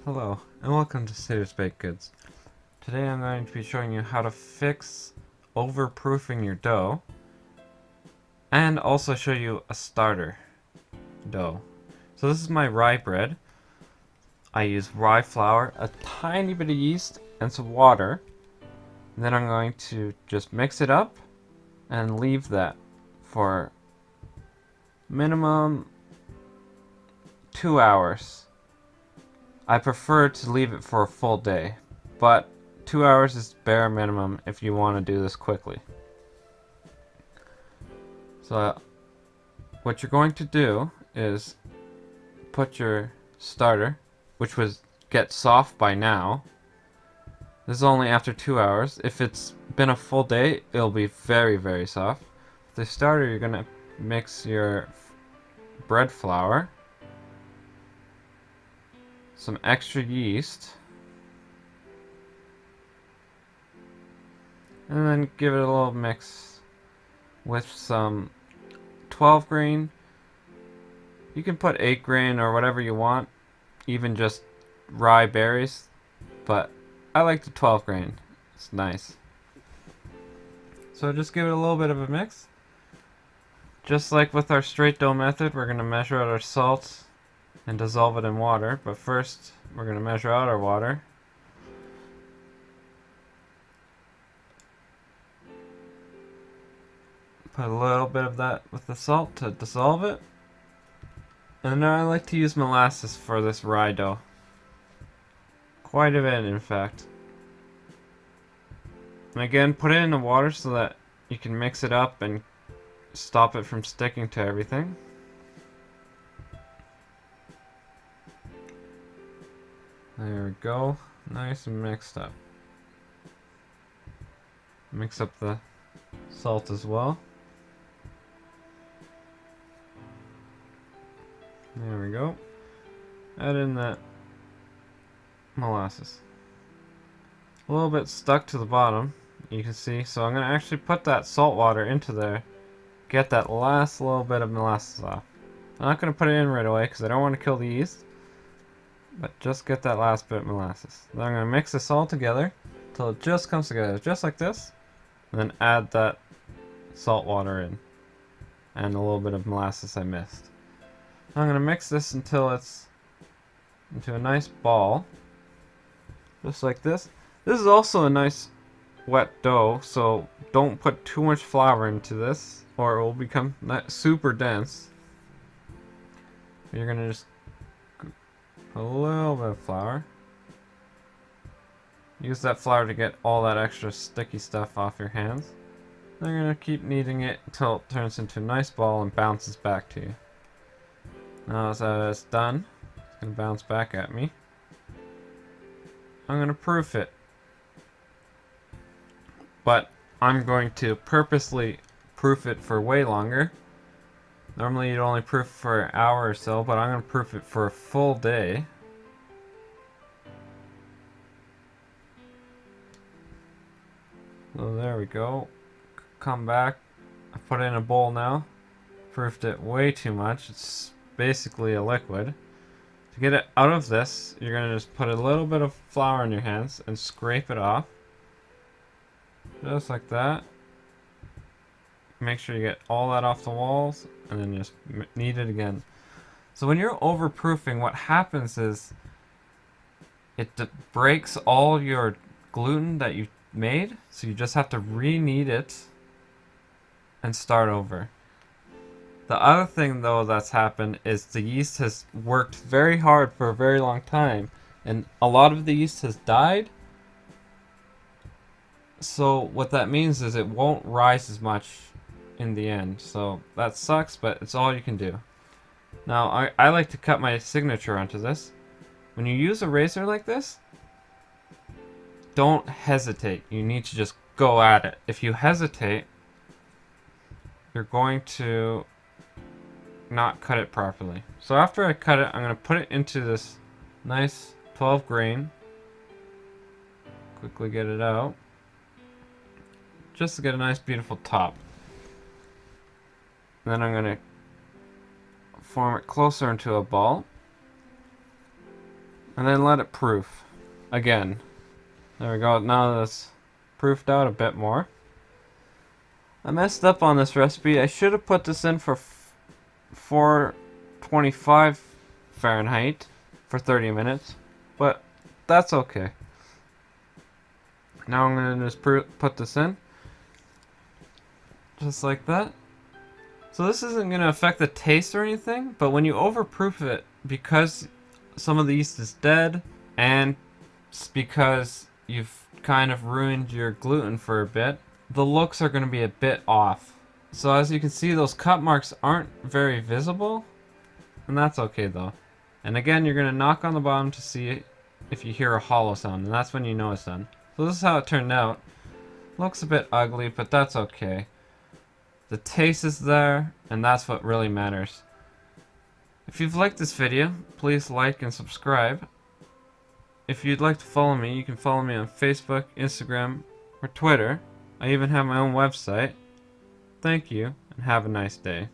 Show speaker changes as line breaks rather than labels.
Hello, and welcome to Satyrs Baked Goods. Today I'm going to be showing you how to fix overproofing your dough, and also show you a starter dough. So this is my rye bread. I use rye flour, a tiny bit of yeast, and some water. And then I'm going to just mix it up and leave that for minimum 2 hours. I prefer to leave it for a full day, but 2 hours is bare minimum if you want to do this quickly. So what you're going to do is put your starter, which was get soft by now. This is only after 2 hours. If it's been a full day, it'll be very, very soft. With the starter, you're gonna mix your bread flour, some extra yeast, and then give it a little mix with some 12 grain. You can put 8 grain or whatever you want, even just rye berries, but I like the 12 grain. It's nice. So just give it a little bit of a mix. Just like with our straight dough method, we're going to measure out our salt and dissolve it in water, but first we're going to measure out our water. Put a little bit of that with the salt to dissolve it. And now I like to use molasses for this rye dough. Quite a bit, in fact. And again, put it in the water so that you can mix it up and stop it from sticking to everything. There we go. Nice and mixed up. Mix up the salt as well. There we go. Add in that molasses. A little bit stuck to the bottom, you can see, so I'm going to actually put that salt water into there, get that last little bit of molasses off. I'm not going to put it in right away because I don't want to kill the yeast, but just get that last bit of molasses. Then I'm going to mix this all together until it just comes together, just like this, and then add that salt water in, and a little bit of molasses I missed. I'm going to mix this until it's into a nice ball, just like this. This is also a nice wet dough, so don't put too much flour into this or it will become super dense. You're going to just put a little bit of flour. Use that flour to get all that extra sticky stuff off your hands. Then you're going to keep kneading it until it turns into a nice ball and bounces back to you. Now that it's done, it's going to bounce back at me. I'm going to proof it. But I'm going to purposely proof it for way longer. Normally you'd only proof for an hour or so, but I'm going to proof it for a full day. So there we go. Come back. I put it in a bowl now. Proofed it way too much. It's basically a liquid. To get it out of this, you're going to just put a little bit of flour in your hands and scrape it off. Just like that. Make sure you get all that off the walls and then just knead it again. So when you're overproofing, what happens is it breaks all your gluten that you made, so you just have to re-knead it and start over. The other thing though that's happened is the yeast has worked very hard for a very long time and a lot of the yeast has died. So what that means is it won't rise as much in the end. So that sucks, but it's all you can do. Now I like to cut my signature onto this. When you use a razor like this, don't hesitate. You need to just go at it. If you hesitate, you're going to not cut it properly. So after I cut it, I'm going to put it into this nice 12 grain. Quickly get it out. Just to get a nice beautiful top. Then I'm going to form it closer into a ball. And then let it proof. Again. There we go. Now that's proofed out a bit more. I messed up on this recipe. I should have put this in for 425 Fahrenheit for 30 minutes. But that's okay. Now I'm going to just put this in. Just like that. So this isn't going to affect the taste or anything, but when you overproof it, because some of the yeast is dead, and because you've kind of ruined your gluten for a bit, the looks are going to be a bit off. So as you can see, those cut marks aren't very visible, and that's okay though. And again, you're going to knock on the bottom to see if you hear a hollow sound, and that's when you know it's done. So this is how it turned out. Looks a bit ugly, but that's okay. The taste is there, and that's what really matters. If you've liked this video, please like and subscribe. If you'd like to follow me, you can follow me on Facebook, Instagram, or Twitter. I even have my own website. Thank you, and have a nice day.